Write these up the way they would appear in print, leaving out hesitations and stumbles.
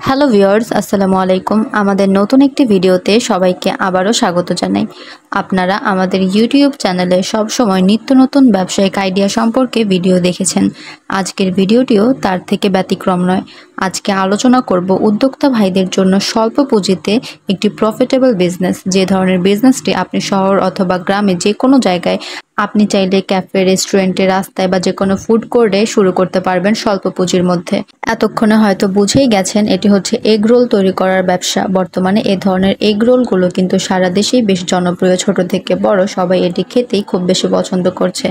Hello viewers, আসসালামু আলাইকুম। আমাদের নতুন একটি ভিডিওতে সবাইকে আবারও স্বাগত জানাই। আপনারা আমাদের ইউটিউব চ্যানেলে সবসময় নিত্য নতুন ব্যবসায়িক আইডিয়া সম্পর্কে ভিডিও দেখেছেন। আজকের ভিডিওটিও তার থেকে ব্যতিক্রম নয়। আজকে আলোচনা করব উদ্যোক্তা ভাইদের জন্য স্বল্প পুঁজিতে একটি প্রফিটেবল বিজনেস, যে ধরনের বিজনেসটি আপনি শহর অথবা গ্রামে যে কোনো জায়গায় আপনি চাইলে ক্যাফে, রেস্টুরেন্টে, রাস্তায় বা যে কোনো ফুড কোর্টে শুরু করতে পারবেন স্বল্প পুঁজির মধ্যে। এতক্ষণে হয়তো বুঝেই গেছেন এটি হচ্ছে এগ রোল তৈরি করার ব্যবসা। বর্তমানে এ ধরনের এগ রোলগুলো কিন্তু সারা দেশেই বেশ জনপ্রিয়। ছোট থেকে বড় সবাই এটি খেতেই খুব বেশি পছন্দ করছে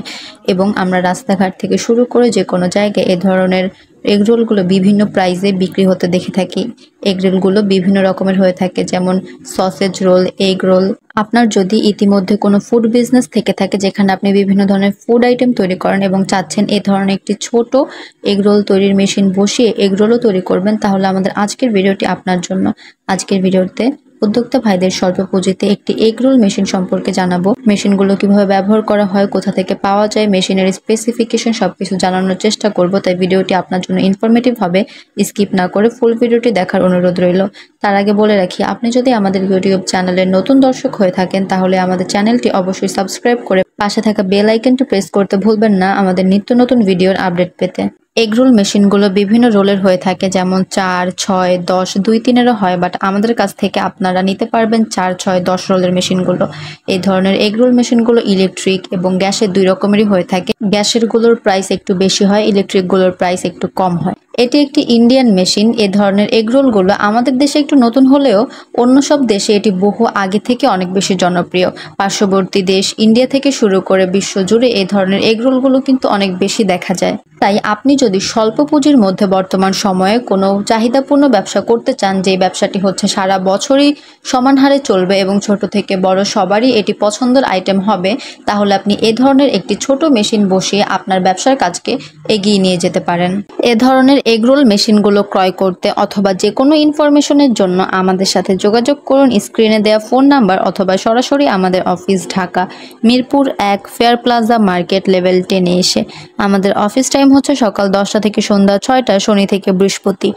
এবং আমরা রাস্তাঘাট থেকে শুরু করে যে কোনো জায়গায় এ ধরনের এগ রোলগুলো বিভিন্ন প্রাইসে বিক্রি হতে দেখে থাকি। এগ রোলগুলো বিভিন্ন রকমের হয়ে থাকে, যেমন সসেজ রোল, এগ রোল। আপনার যদি ইতিমধ্যে কোনো ফুড বিজনেস থেকে থাকে যেখানে আপনি বিভিন্ন ধরনের ফুড আইটেম তৈরি করেন এবং চাচ্ছেন এ ধরনের একটি ছোট এগ রোল তৈরির মেশিন বসিয়ে এগ রোলও তৈরি করবেন, তাহলে আমাদের আজকের ভিডিওটি আপনার জন্য। আজকের ভিডিওতে উদ্যোক্তা ভাইদের স্বল্প পুঁজিতে একটি এগ রোল মেশিন সম্পর্কে জানাবো। মেশিনগুলো কিভাবে ব্যবহার করা হয়, কোথা থেকে পাওয়া যায়, মেশিনের স্পেসিফিকেশন সবকিছু জানানোর চেষ্টা করব। তাই ভিডিওটি আপনার জন্য ইনফরমেটিভ হবে। স্কিপ না করে ফুল ভিডিওটি দেখার অনুরোধ রইল। তার আগে বলে রাখি, আপনি যদি আমাদের ইউটিউব চ্যানেলের নতুন দর্শক হয়ে থাকেন তাহলে আমাদের চ্যানেলটি অবশ্যই সাবস্ক্রাইব করে পাশে থাকা বেল আইকনটি প্রেস করতে ভুলবেন না আমাদের নিত্য নতুন ভিডিওর আপডেট পেতে। এগ রোল মেশিনগুলো বিভিন্ন রোলের হয়ে থাকে, যেমন 4, 6, 10, 2, 3-এরও হয়, বাট আমাদের কাছ থেকে আপনারা নিতে পারবেন 4, 6, 10 রোলের মেশিনগুলো। এই ধরনের এগ রোল মেশিনগুলো ইলেকট্রিক এবং গ্যাসের দুই রকমেরই হয়ে থাকে। গ্যাসের গুলোর প্রাইস একটু বেশি হয়, ইলেকট্রিক গুলোর প্রাইস একটু কম হয়। এটি একটি ইন্ডিয়ান মেশিন। এ ধরনের এগ রোলগুলো আমাদের দেশে একটু নতুন হলেও অন্য সব দেশে এটি বহু আগে থেকে অনেক বেশি জনপ্রিয়। পার্শ্ববর্তী দেশ ইন্ডিয়া থেকে শুরু করে বিশ্বজুড়ে এই ধরনের এগ রোলগুলো কিন্তু অনেক বেশি দেখা যায়। তাই আপনি যদি স্বল্প পুঁজির মধ্যে বর্তমান সময়ে কোনো চাহিদাপূর্ণ ব্যবসা করতে চান, যে ব্যবসাটি হচ্ছে সারা বছরই সমান হারে চলবে এবং ছোট থেকে বড় সবারই এটি পছন্দের আইটেম হবে, তাহলে আপনি এ ধরনের একটি ছোট মেশিন বসিয়ে আপনার ব্যবসার কাজকে এগিয়ে নিয়ে যেতে পারেন। এ ধরনের এগ রোল মেশিনগুলো ক্রয় করতে অথবা যে কোনো ইনফরমেশনের জন্য আমাদের সাথে যোগাযোগ করুন স্ক্রিনে দেওয়া ফোন নাম্বার অথবা সরাসরি আমাদের office Dhaka Mirpur 1 fair plaza market level 10-এ এসে। আমাদের অফিস টাইম হচ্ছে সকাল 10টা থেকে সন্ধ্যা 6টা, শনি থেকে বৃহস্পতি।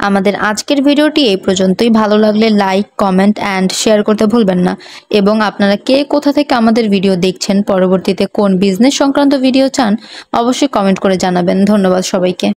আমাদের আজকের ভিডিওটি এই পর্যন্তই। ভালো লাগলে লাইক, কমেন্ট অ্যান্ড শেয়ার করতে ভুলবেন না। এবং আপনারা কে কোথা থেকে আমাদের ভিডিও দেখছেন, পরবর্তীতে কোন বিজনেস সংক্রান্ত ভিডিও চান, অবশ্যই কমেন্ট করে জানাবেন। ধন্যবাদ সবাইকে।